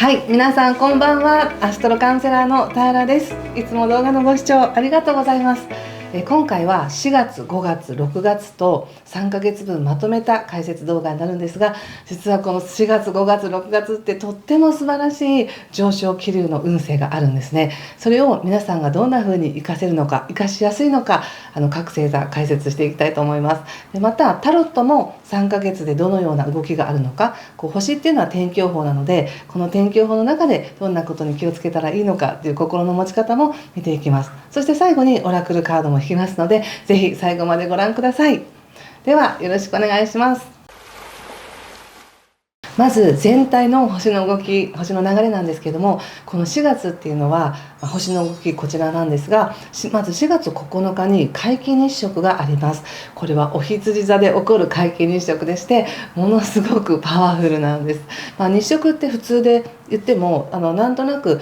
はい、皆さんこんばんは。アストロカウンセラーの田原です。いつも動画のご視聴ありがとうございます。今回は4月、5月、6月と3ヶ月分まとめた解説動画になるんですが、実はこの4月、5月、6月ってとっても素晴らしい上昇気流の運勢があるんですね。それを皆さんがどんな風に活かせるのか、活かしやすいのか、各星座解説していきたいと思います。でまたタロットも3ヶ月でどのような動きがあるのか、星っていうのは天気予報なので、この天気予報の中でどんなことに気をつけたらいいのかという心の持ち方も見ていきます。そして最後にオラクルカードも引きますので、ぜひ最後までご覧ください。ではよろしくお願いします。まず全体の星の動き、星の流れなんですけども、この4月っていうのは星の動きこちらなんですが、まず4月9日に皆既日食があります。これはお羊座で起こる皆既日食でして、ものすごくパワフルなんです。日食って普通で言ってもなんとなく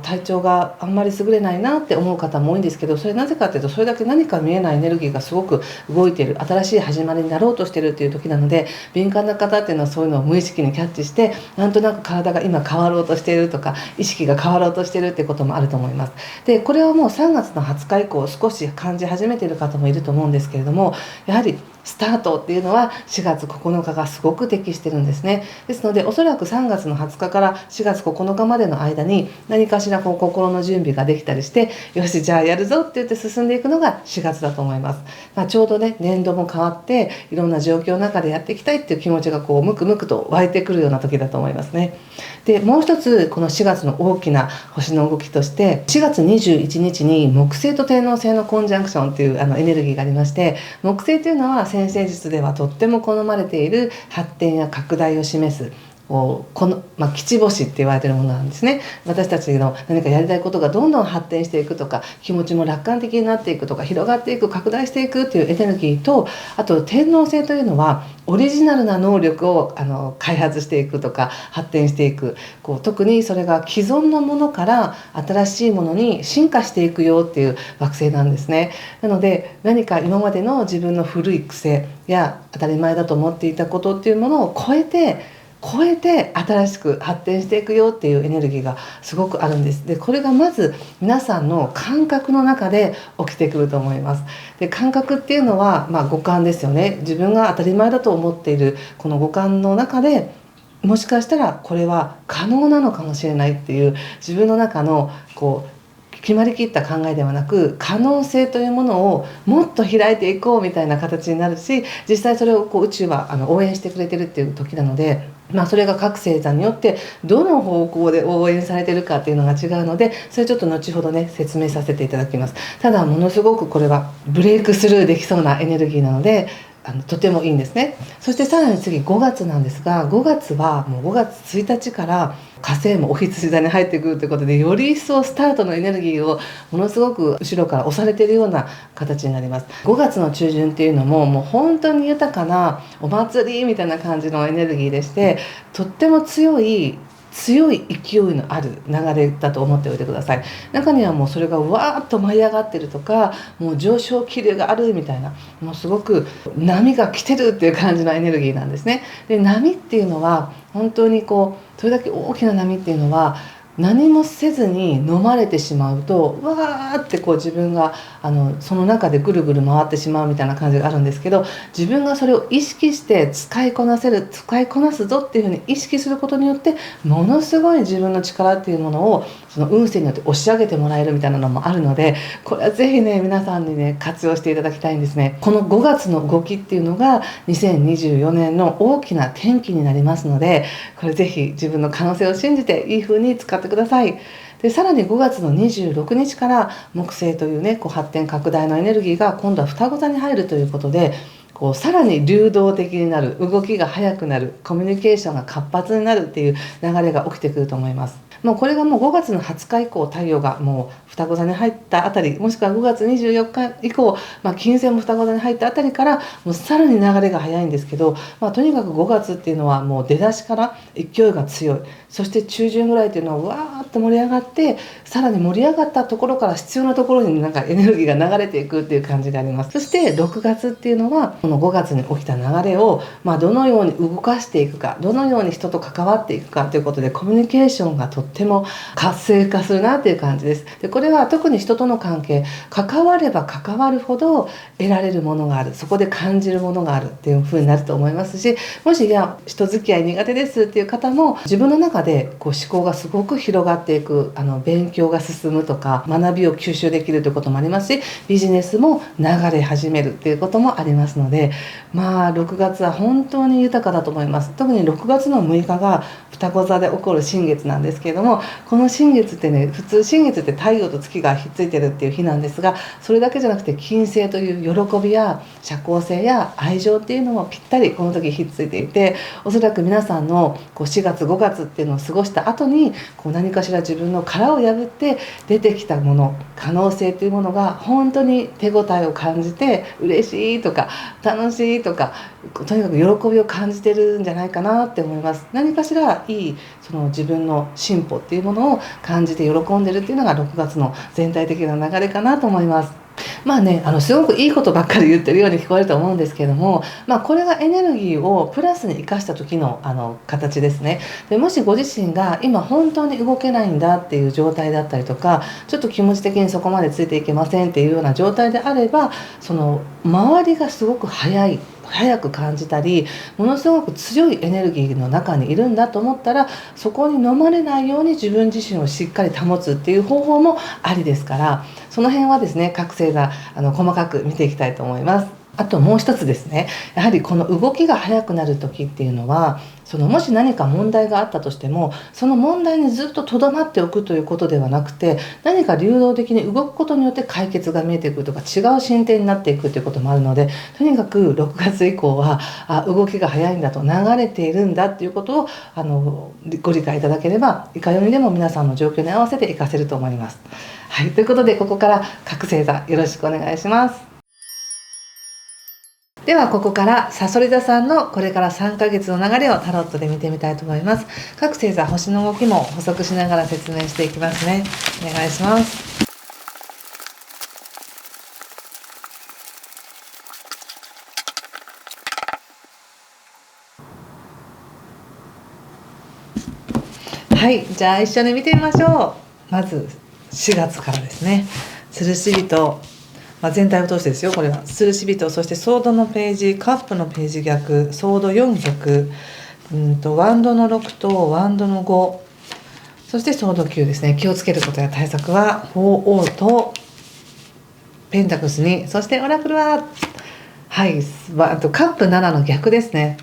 体調があんまり優れないなって思う方も多いんですけど、それなぜかっていうと、それだけ何か見えないエネルギーがすごく動いている、新しい始まりになろうとしているっていう時なので、敏感な方っていうのはそういうのを無意識にキャッチして、なんとなく体が今変わろうとしているとか、意識が変わろうとしているってこともあると思います。でこれはもう3月の20日以降少し感じ始めている方もいると思うんですけれども、やはりスタートっていうのは4月9日がすごく適してるんですね。ですのでおそらく3月の20日から4月9日までの間に何かしら心の準備ができたりして、よしじゃあやるぞって言って進んでいくのが4月だと思います。ちょうどね、年度も変わっていろんな状況の中でやっていきたいっていう気持ちがムクムクと湧いてくるような時だと思いますね。でもう一つ、この4月の大きな星の動きとして、4月21日に木星と天王星のコンジャンクションというエネルギーがありまして、木星というのは占星術ではとっても好まれている発展や拡大を示す基地星って言われているものなんですね。私たちの何かやりたいことがどんどん発展していくとか、気持ちも楽観的になっていくとか、広がっていく、拡大していくっていうエネルギーと、あと天王星というのはオリジナルな能力を開発していくとか発展していく、特にそれが既存のものから新しいものに進化していくよっていう惑星なんですね。なので何か今までの自分の古い癖や当たり前だと思っていたことっていうものを超えて新しく発展していくよっていうエネルギーがすごくあるんです。でこれがまず皆さんの感覚の中で起きてくると思います。で感覚っていうのは、五感ですよね。自分が当たり前だと思っているこの五感の中で、もしかしたらこれは可能なのかもしれないっていう、自分の中の決まりきった考えではなく、可能性というものをもっと開いていこうみたいな形になるし、実際それを宇宙は応援してくれてるっていう時なので、それが各星座によってどの方向で応援されてるかっていうのが違うので、それちょっと後ほどね説明させていただきます。ただものすごくこれはブレイクスルーできそうなエネルギーなので、とてもいいんですね。そしてさらに次5月なんですが、5月はもう5月1日から火星もお羊座に入ってくるということで、より一層スタートのエネルギーをものすごく後ろから押されているような形になります。5月の中旬っていうのももう本当に豊かなお祭りみたいな感じのエネルギーでして、とっても強い勢いのある流れだと思っておいてください。中にはもうそれがわーっと舞い上がってるとか、もう上昇気流があるみたいな、もうすごく波が来てるっていう感じのエネルギーなんですね。で波っていうのは本当にそれだけ大きな波っていうのは、何もせずに飲まれてしまうとわーって自分がその中でぐるぐる回ってしまうみたいな感じがあるんですけど、自分がそれを意識して使いこなすぞっていうふうに意識することによって、ものすごい自分の力っていうものをその運勢によって押し上げてもらえるみたいなのもあるので、これはぜひね皆さんにね活用していただきたいんですね。この5月の動きっていうのが2024年の大きな転機になりますので、これぜひ自分の可能性を信じていい風に使ってください。でさらに5月の26日から木星というね発展拡大のエネルギーが今度は双子座に入るということで、さらに流動的になる、動きが速くなる、コミュニケーションが活発になるっていう流れが起きてくると思います。もうこれがもう5月の20日以降、太陽がもう双子座に入ったあたり、もしくは5月24日以降、金星も双子座に入ったあたりからもうさらに流れが早いんですけど、とにかく5月っていうのはもう出だしから勢いが強い。そして中旬ぐらいっていうのはわーっと盛り上がって、さらに盛り上がったところから必要なところになんかエネルギーが流れていくっていう感じがあります。そして6月っていうのはこの5月に起きた流れを、どのように動かしていくか、どのように人と関わっていくかということで、コミュニケーションがとっても活性化するなっていう感じです。でこれは特に人との関係、関われば関わるほど得られるものがある、そこで感じるものがあるっていう風になると思いますし、もし人付き合い苦手ですっていう方も、自分の中で思考がすごく広がっていく、勉強が進むとか学びを吸収できるということもありますし、ビジネスも流れ始めるっていうこともありますので、6月は本当に豊かだと思います。特に6月の6日が双子座で起こる新月なんですけれども、この新月ってね、普通新月って太陽と月がひっついてるっていう日なんですが、それだけじゃなくて金星という喜びや社交性や愛情っていうのもぴったりこの時ひっついていて、おそらく皆さんの4月5月っていうのを過ごした後に何かしら自分の殻を破って出てきたもの、可能性というものが本当に手応えを感じて、嬉しいとか楽しいとか、とにかく喜びを感じてるんじゃないかなって思います。何かしらいい自分の進歩っていうものを感じて喜んでるっていうのが6月の全体的な流れかなと思います。すごくいいことばっかり言ってるように聞こえると思うんですけども、これがエネルギーをプラスに生かした時の形ですね。でもしご自身が今本当に動けないんだっていう状態だったりとか、ちょっと気持ち的にそこまでついていけませんっていうような状態であれば、周りがすごく早く感じたり、ものすごく強いエネルギーの中にいるんだと思ったら、そこに飲まれないように自分自身をしっかり保つっていう方法もありですから、その辺はですね、各星座細かく見ていきたいと思います。あともう一つですね、やはりこの動きが速くなる時っていうのは、もし何か問題があったとしても、その問題にずっととどまっておくということではなくて、何か流動的に動くことによって解決が見えてくるとか、違う進展になっていくということもあるので、とにかく6月以降は動きが速いんだと、流れているんだっていうことをご理解いただければ、いかようにでも皆さんの状況に合わせて活かせると思います。はい、ということでここから各星座よろしくお願いします。ではここからさそり座さんのこれから3ヶ月の流れをタロットで見てみたいと思います。各星座星の動きも補足しながら説明していきますね。お願いします。はい、じゃあ一緒に見てみましょう。まず4月からですね。吊るし人、全体を通してですよ。これは吊るし人、そしてソードのページ、カップのページ逆、ソード4曲、ワンドの6とワンドの5、そしてソード9ですね。気をつけることや対策は鳳凰とペンタクスに、そしてオラクルははい、あとカップ7の逆ですね。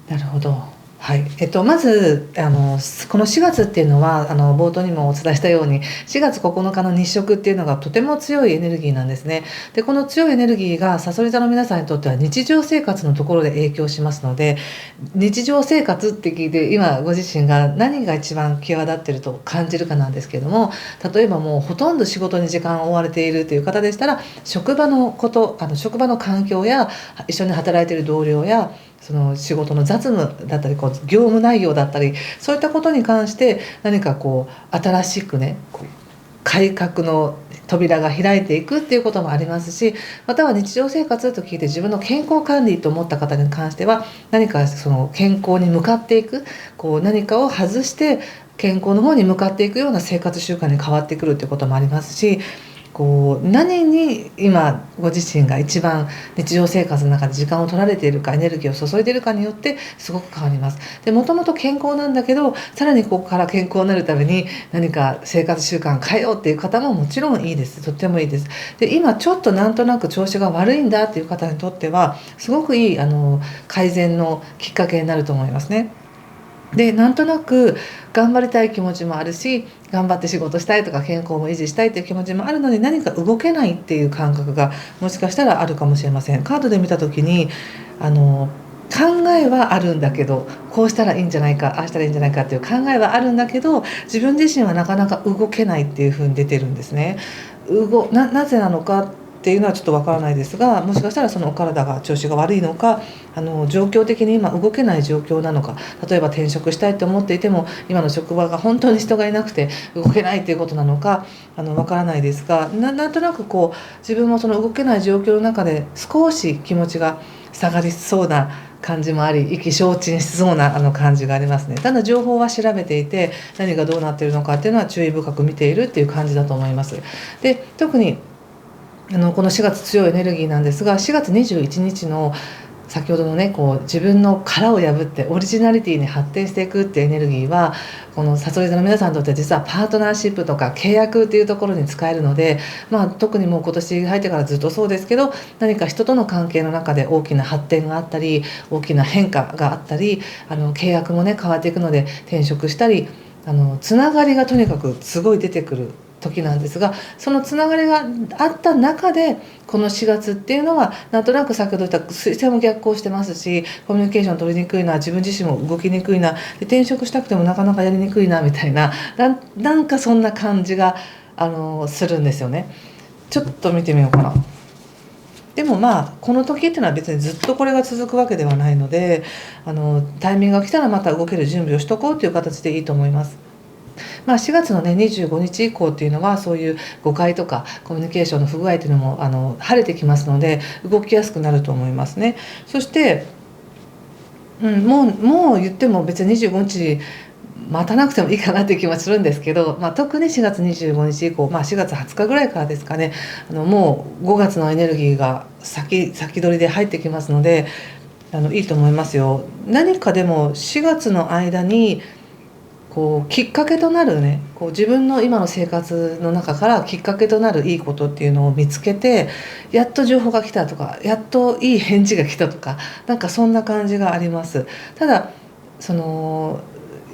なるほど。はい、まずこの4月っていうのは冒頭にもお伝えしたように4月9日の日食っていうのがとても強いエネルギーなんですね。でこの強いエネルギーがさそり座の皆さんにとっては日常生活のところで影響しますので、日常生活って聞いて今ご自身が何が一番際立ってると感じるかなんですけども、例えばもうほとんど仕事に時間を追われているという方でしたら、職場のこと、職場の環境や一緒に働いている同僚やその仕事の雑務だったり業務内容だったり、そういったことに関して何か新しくね改革の扉が開いていくっていうこともありますし、または日常生活と聞いて自分の健康管理と思った方に関しては、何かその健康に向かっていく、何かを外して健康の方に向かっていくような生活習慣に変わってくるっていうこともありますし、何に今ご自身が一番日常生活の中で時間を取られているか、エネルギーを注いでいるかによってすごく変わります。でもともと健康なんだけど、さらにここから健康になるために何か生活習慣変えようっていう方ももちろんいいです。とってもいいです。で今ちょっとなんとなく調子が悪いんだっていう方にとってはすごくいい改善のきっかけになると思いますね。でなんとなく頑張りたい気持ちもあるし、頑張って仕事したいとか健康も維持したいという気持ちもあるので、何か動けないっていう感覚がもしかしたらあるかもしれません。カードで見た時に考えはあるんだけど、こうしたらいいんじゃないか、ああしたらいいんじゃないかっていう考えはあるんだけど、自分自身はなかなか動けないっていうふうに出てるんですね。なぜなのかっていうのはちょっとわからないですが、もしかしたらそのお体が調子が悪いのか、状況的に今動けない状況なのか、例えば転職したいと思っていても今の職場が本当に人がいなくて動けないっていうことなのかわからないですが、なんとなくこう自分もその動けない状況の中で少し気持ちが下がりそうな感じもあり、意気消沈しそうな感じがありますね。ただ情報は調べていて、何がどうなっているのかっていうのは注意深く見ているっていう感じだと思います。で、特にこの4月強いエネルギーなんですが、4月21日の先ほどのね、こう自分の殻を破ってオリジナリティに発展していくっていうエネルギーは、このさそり座の皆さんにとっては実はパートナーシップとか契約っていうところに使えるので、特にもう今年入ってからずっとそうですけど、何か人との関係の中で大きな発展があったり、大きな変化があったり、契約もね変わっていくので、転職したり、つながりがとにかくすごい出てくる時なんですが、そのつながりがあった中でこの4月っていうのはなんとなく先ほど言った彗星も逆行してますし、コミュニケーション取りにくいな、自分自身も動きにくいな、で転職したくてもなかなかやりにくいなみたいな、なんかそんな感じがするんですよね。ちょっと見てみようかな。でもこの時っていうのは別にずっとこれが続くわけではないので、タイミングが来たらまた動ける準備をしとこうという形でいいと思います。4月のね25日以降っていうのは、そういう誤解とかコミュニケーションの不具合っていうのも晴れてきますので、動きやすくなると思いますね。そして、もう言っても別に25日待たなくてもいいかなっていう気もするんですけど、特に4月25日以降、4月20日ぐらいからですかね、もう5月のエネルギーが先取りで入ってきますので、いいと思いますよ。何かでも4月の間にこうきっかけとなるね、こう自分の今の生活の中からきっかけとなるいいことっていうのを見つけて、やっと情報が来たとか、やっといい返事が来たとか、なんかそんな感じがあります。ただ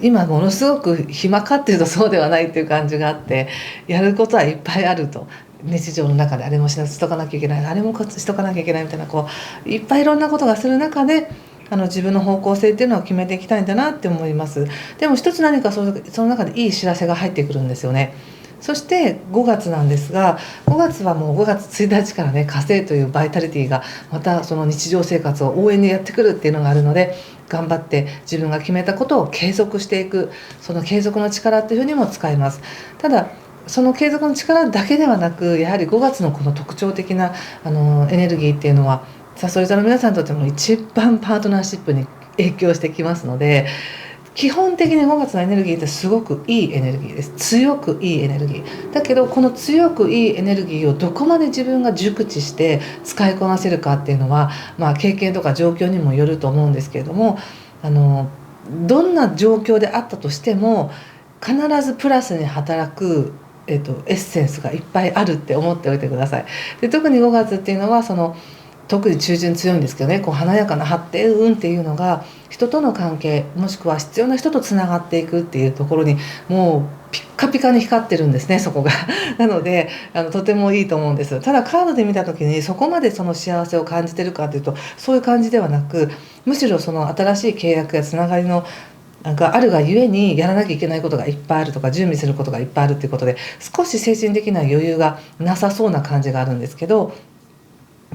今ものすごく暇かっていうとそうではないっていう感じがあって、やることはいっぱいあると。日常の中であれもしとかなきゃいけない、あれもしとかなきゃいけないみたいな、こういっぱいいろんなことがする中で自分の方向性っていうのを決めていきたいんだなって思います。でも一つ何かその中でいい知らせが入ってくるんですよね。そして5月なんですが、5月はもう5月1日からね、火星というバイタリティがまたその日常生活を応援にやってくるっていうのがあるので、頑張って自分が決めたことを継続していく、その継続の力っていうふうにも使います。ただその継続の力だけではなく、やはり5月のこの特徴的なエネルギーっていうのは、さそり座の皆さんにとっても一番パートナーシップに影響してきますので、基本的に5月のエネルギーってすごくいいエネルギーです。強くいいエネルギーだけど、この強くいいエネルギーをどこまで自分が熟知して使いこなせるかっていうのは、経験とか状況にもよると思うんですけれども、どんな状況であったとしても必ずプラスに働くエッセンスがいっぱいあるって思っておいてください。で、特に5月っていうのは特に中旬強いんですけどね、こう華やかな発展っていうのが人との関係、もしくは必要な人とつながっていくっていうところにもうピッカピカに光ってるんですね、そこがなのでとてもいいと思うんです。ただカードで見た時にそこまでその幸せを感じてるかというとそういう感じではなく、むしろその新しい契約やつながりのがあるがゆえにやらなきゃいけないことがいっぱいあるとか、準備することがいっぱいあるっていうことで、少し精神的な余裕がなさそうな感じがあるんですけど、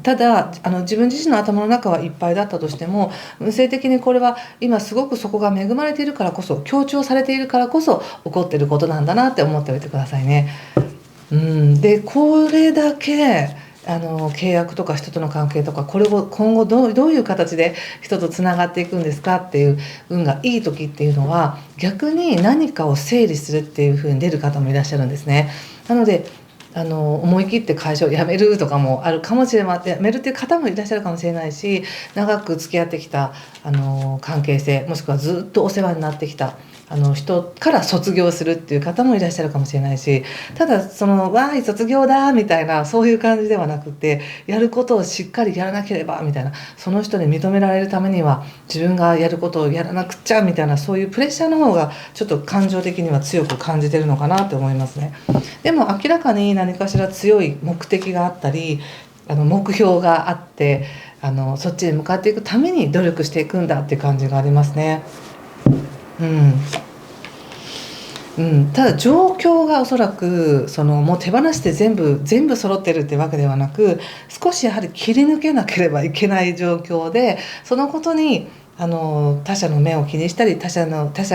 ただ自分自身の頭の中はいっぱいだったとしても、運勢的にこれは今すごくそこが恵まれているからこそ、強調されているからこそ起こっていることなんだなって思っておいてくださいね。でこれだけ契約とか人との関係とか、これを今後どういう形で人とつながっていくんですかっていう運がいい時っていうのは、逆に何かを整理するっていう風に出る方もいらっしゃるんですね。なので思い切って会社を辞めるとかもあるかもしれません。辞めるっていう方もいらっしゃるかもしれないし、長く付き合ってきた関係性、もしくはずっとお世話になってきた人から卒業するっていう方もいらっしゃるかもしれないし、ただわーい卒業だみたいなそういう感じではなくて、やることをしっかりやらなければみたいな、その人に認められるためには自分がやることをやらなくちゃみたいな、そういうプレッシャーの方がちょっと感情的には強く感じてるのかなと思いますね。でも明らかに何かしら強い目的があったり、目標があって、そっちに向かっていくために努力していくんだっていう感じがありますね。ただ状況がおそらくもう手放して全部揃ってるってわけではなく、少しやはり切り抜けなければいけない状況で、そのことに他者の目を気にしたり、他者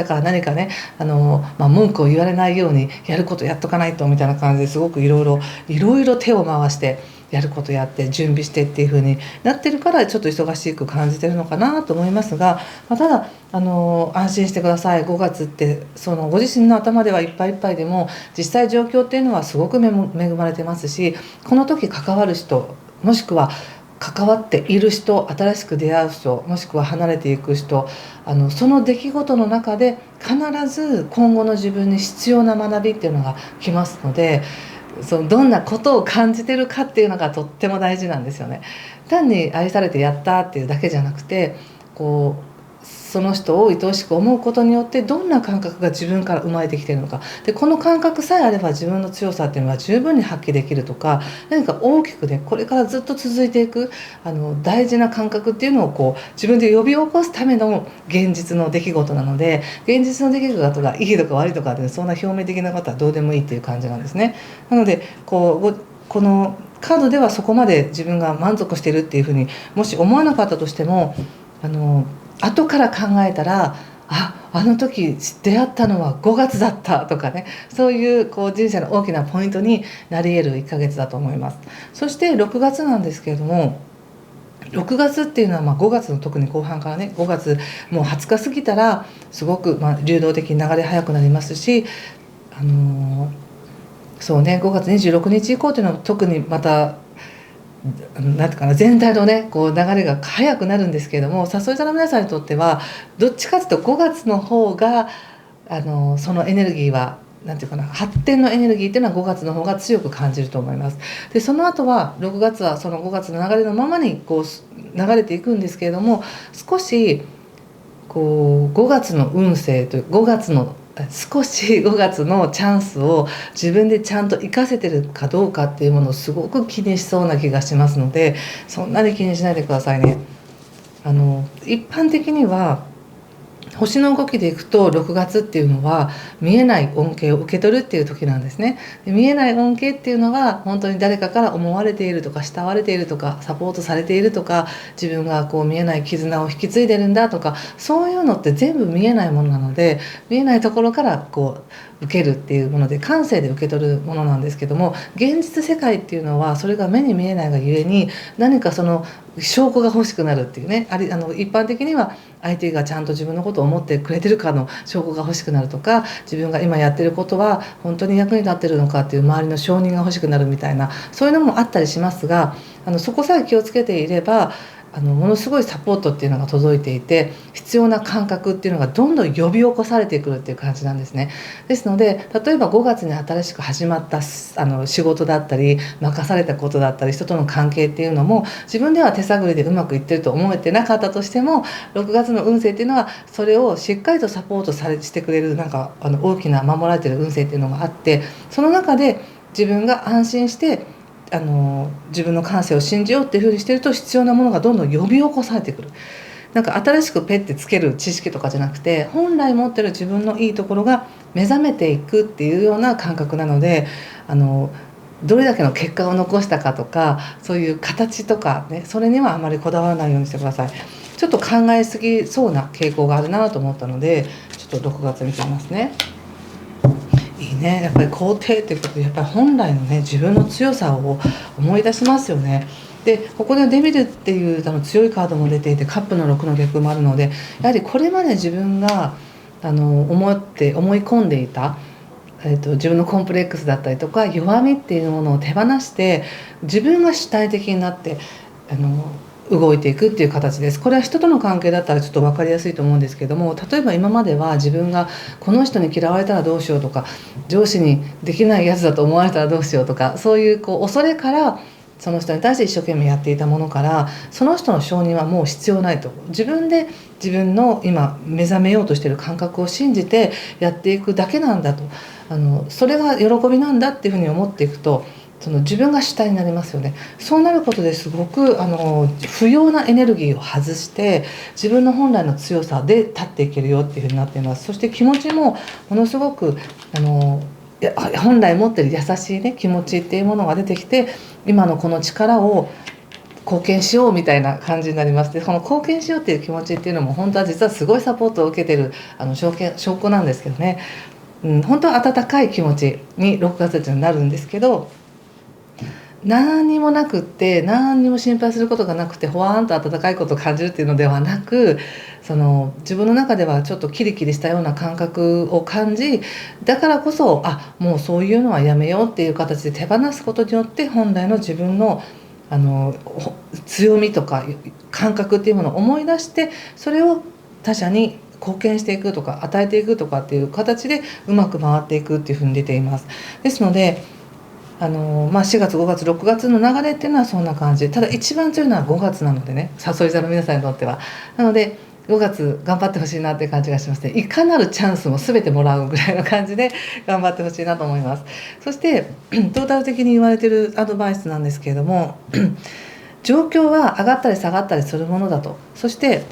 から何かね文句を言われないようにやることやっとかないとみたいな感じですごくいろいろ手を回してやることやって準備してっていう風になってるから、ちょっと忙しく感じてるのかなと思いますが、ただ安心してください。5月ってご自身の頭ではいっぱいいっぱいでも、実際状況っていうのはすごく恵まれてますし、この時関わる人、もしくは関わっている人、新しく出会う人、もしくは離れていく人、その出来事の中で必ず今後の自分に必要な学びっていうのが来ますので、どんなことを感じてるかっていうのがとっても大事なんですよね。単に愛されてやったっていうだけじゃなくて、その人を愛おしく思うことによってどんな感覚が自分から生まれてきているのか、でこの感覚さえあれば自分の強さっていうのは十分に発揮できるとか、何か大きくねこれからずっと続いていく大事な感覚っていうのを自分で呼び起こすための現実の出来事なので、現実の出来事がいいとか悪いとかでそんな表面的なことはどうでもいいっていう感じなんですね。なのでこのカードではそこまで自分が満足しているっていうふうにもし思わなかったとしても、後から考えたら、あの時出会ったのは5月だったとかね、そういう人生の大きなポイントになり得る1ヶ月だと思います。そして6月なんですけれども、6月っていうのは5月の特に後半からね、5月もう20日過ぎたらすごく流動的に流れ速くなりますし、そうね、5月26日以降っていうのは特にまたなんていうかな、全体のね流れが速くなるんですけれども、誘い座の皆さんにとってはどっちかというと5月の方がそのエネルギーはなんていうかな、発展のエネルギーっていうのは5月の方が強く感じると思います。でその後は6月はその5月の流れのままに流れていくんですけれども、少し5月の運勢という少し5月のチャンスを自分でちゃんと活かせてるかどうかっていうものをすごく気にしそうな気がしますので、そんなに気にしないでくださいね。一般的には星の動きでいくと6月っていうのは見えない恩恵を受け取るっていう時なんですね。で見えない恩恵っていうのは本当に誰かから思われているとか慕われているとかサポートされているとか、自分が見えない絆を引き継いでるんだとか、そういうのって全部見えないものなので、見えないところから受けるっていうもので感性で受け取るものなんですけども、現実世界っていうのはそれが目に見えないがゆえに何かその証拠が欲しくなるっていうね、一般的には相手がちゃんと自分のことを思ってくれてるかの証拠が欲しくなるとか、自分が今やってることは本当に役に立ってるのかっていう周りの承認が欲しくなるみたいな、そういうのもあったりしますが、そこさえ気をつけていればものすごいサポートっていうのが届いていて、必要な感覚っていうのがどんどん呼び起こされてくるっていう感じなんですね。ですので例えば5月に新しく始まった仕事だったり任されたことだったり人との関係っていうのも、自分では手探りでうまくいってると思えてなかったとしても、6月の運勢っていうのはそれをしっかりとサポートしてくれる大きな守られてる運勢っていうのがあって、その中で自分が安心して自分の感性を信じようっていうふうにしてると、必要なものがどんどん呼び起こされてくる。新しくペッてつける知識とかじゃなくて、本来持ってる自分のいいところが目覚めていくっていうような感覚なので、どれだけの結果を残したかとか、そういう形とかね、それにはあまりこだわらないようにしてください。ちょっと考えすぎそうな傾向があるなと思ったので、ちょっと6月見てみますね。いいね、やっぱり肯定っていうことで、やっぱり本来のね自分の強さを思い出しますよね。でここでデビルっていう強いカードも出ていて、カップの6の逆もあるので、やはりこれまで自分が思い込んでいた、自分のコンプレックスだったりとか弱みっていうものを手放して、自分が主体的になって動いていくっていう形です。これは人との関係だったらちょっと分かりやすいと思うんですけども、例えば今までは自分がこの人に嫌われたらどうしようとか、上司にできないやつだと思われたらどうしようとか、そういう恐れからその人に対して一生懸命やっていたものから、その人の承認はもう必要ないと、自分で自分の今目覚めようとしている感覚を信じてやっていくだけなんだと、それが喜びなんだっていうふうに思っていくと、その自分が主体になりますよね。そうなることですごく不要なエネルギーを外して自分の本来の強さで立っていけるよっていうふうになっています。そして気持ちもものすごく本来持ってる優しいね気持ちっていうものが出てきて、今のこの力を貢献しようみたいな感じになります。でこの貢献しようっていう気持ちっていうのも本当は実はすごいサポートを受けてる証拠なんですけどね、本当は温かい気持ちに6月っていうのになるんですけど、何にもなくって何にも心配することがなくてほわーんと温かいことを感じるっていうのではなく、自分の中ではちょっとキリキリしたような感覚を感じ、だからこそもうそういうのはやめようっていう形で手放すことによって本来の自分の強みとか感覚っていうものを思い出して、それを他者に貢献していくとか与えていくとかっていう形でうまく回っていくっていうふうに出ています。ですので4月5月6月の流れっていうのはそんな感じ。ただ一番強いのは5月なのでね、誘い座の皆さんにとっては。なので5月頑張ってほしいなっていう感じがしますね。いかなるチャンスも全てもらうぐらいの感じで頑張ってほしいなと思います。そしてトータル的に言われているアドバイスなんですけれども状況は上がったり下がったりするものだと。そして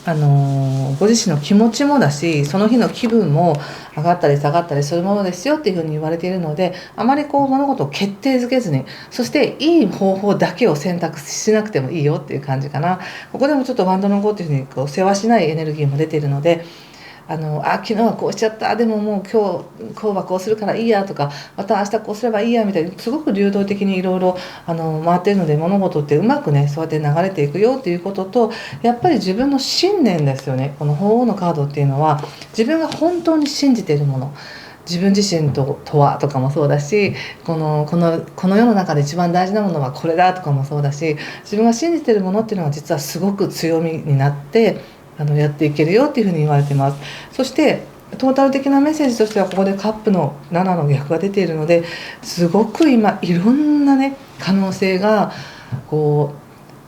ご自身の気持ちもだし、その日の気分も上がったり下がったりするものですよっていうふうに言われているので、あまり物事を決定づけずに、そしていい方法だけを選択しなくてもいいよっていう感じかな。ここでもちょっとワンドの5っていうふうに世話しないエネルギーも出ているので、昨日はこうしちゃった、でももう今日はこうするからいいやとか、また明日こうすればいいやみたいにすごく流動的にいろいろ回っているので、物事ってうまくねそうやって流れていくよっていうことと、やっぱり自分の信念ですよね。この鳳凰のカードっていうのは自分が本当に信じているもの、自分自身とはとかもそうだし、この世の中で一番大事なものはこれだとかもそうだし、自分が信じているものっていうのは実はすごく強みになってやっていけるよっていうふうに言われています。そしてトータル的なメッセージとしてはここでカップの7の逆が出ているので、すごく今いろんなね可能性が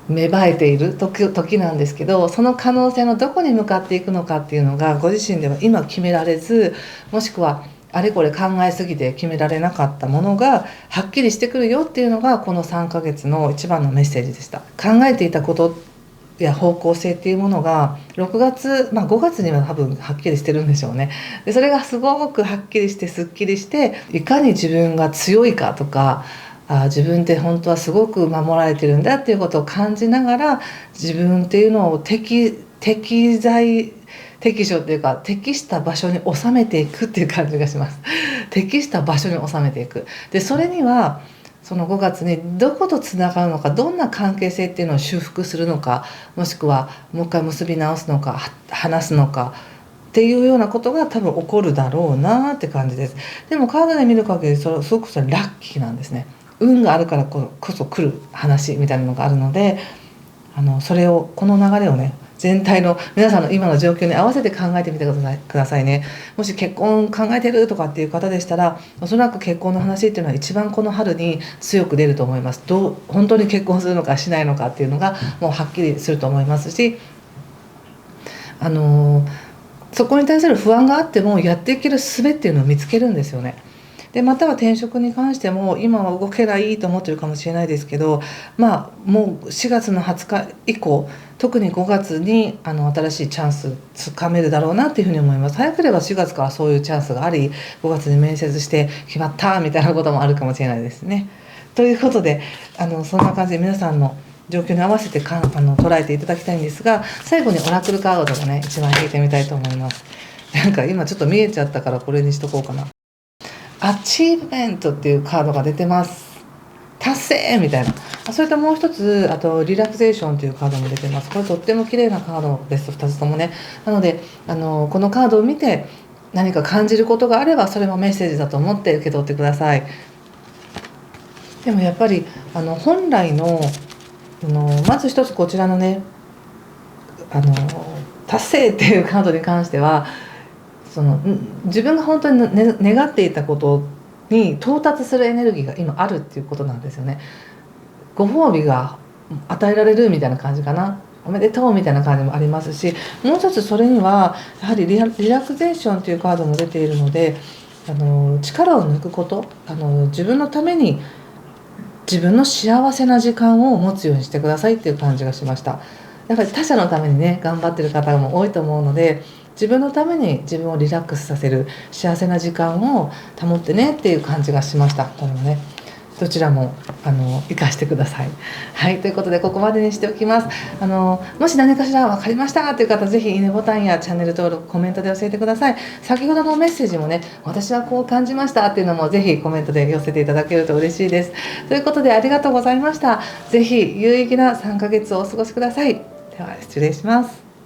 芽生えている時なんですけど、その可能性のどこに向かっていくのかっていうのがご自身では今決められず、もしくはあれこれ考えすぎて決められなかったものがはっきりしてくるよっていうのがこの3ヶ月の一番のメッセージでした。考えていたことや方向性っていうものが6月、5月には多分はっきりしてるんでしょうね。でそれがすごくはっきりしてすっきりして、いかに自分が強いかとか、自分って本当はすごく守られてるんだっていうことを感じながら、自分っていうのを適所っていうか適した場所に収めていくっていう感じがします。適した場所に収めていく。でそれにはその5月にどことつながるのか、どんな関係性っていうのを修復するのか、もしくはもう一回結び直すのか話すのかっていうようなことが多分起こるだろうなって感じです。でもカードで見る限りすごくラッキーなんですね。運があるからこそ来る話みたいなのがあるので、それをこの流れをね全体の皆さんの今の状況に合わせて考えてみてくださいね。もし結婚考えてるとかっていう方でしたら、おそらく結婚の話っていうのは一番この春に強く出ると思います。本当に結婚するのかしないのかっていうのがもうはっきりすると思いますし、そこに対する不安があってもやっていける術っていうのを見つけるんですよね。でまたは転職に関しても今は動けないと思ってるかもしれないですけど、もう4月の20日以降、特に5月に新しいチャンスつかめるだろうなっていうふうに思います。早ければ4月からそういうチャンスがあり、5月に面接して決まったみたいなこともあるかもしれないですね。ということでそんな感じで皆さんの状況に合わせて捉えていただきたいんですが、最後にオラクルカードをね一番引いてみたいと思います。なんか今ちょっと見えちゃったからこれにしとこうかな。アチーブメントっていうカードが出てます。達成みたいな。それともう一つ、あとリラクゼーションというカードも出てます。これとっても綺麗なカードです、2つともね。なのでこのカードを見て何か感じることがあれば、それもメッセージだと思って受け取ってください。でもやっぱり本来のまず一つこちらのね達成っていうカードに関しては、自分が本当に、願っていたことに到達するエネルギーが今あるっていうことなんですよね。ご褒美が与えられるみたいな感じかな。おめでとうみたいな感じもありますし、もう一つそれにはやはりリラクゼーションというカードも出ているので、力を抜くこと、自分のために自分の幸せな時間を持つようにしてくださいっていう感じがしました。やっぱり他者のためにね頑張ってる方も多いと思うので、自分のために自分をリラックスさせる幸せな時間を保ってねっていう感じがしました。これもねどちらも活かしてください。はい、ということでここまでにしておきます。もし何かしら分かりましたという方、ぜひいいねボタンやチャンネル登録、コメントで教えてください。先ほどのメッセージもね、私はこう感じましたっていうのもぜひコメントで寄せていただけると嬉しいです。ということでありがとうございました。ぜひ有意義な3ヶ月をお過ごしください。では失礼します。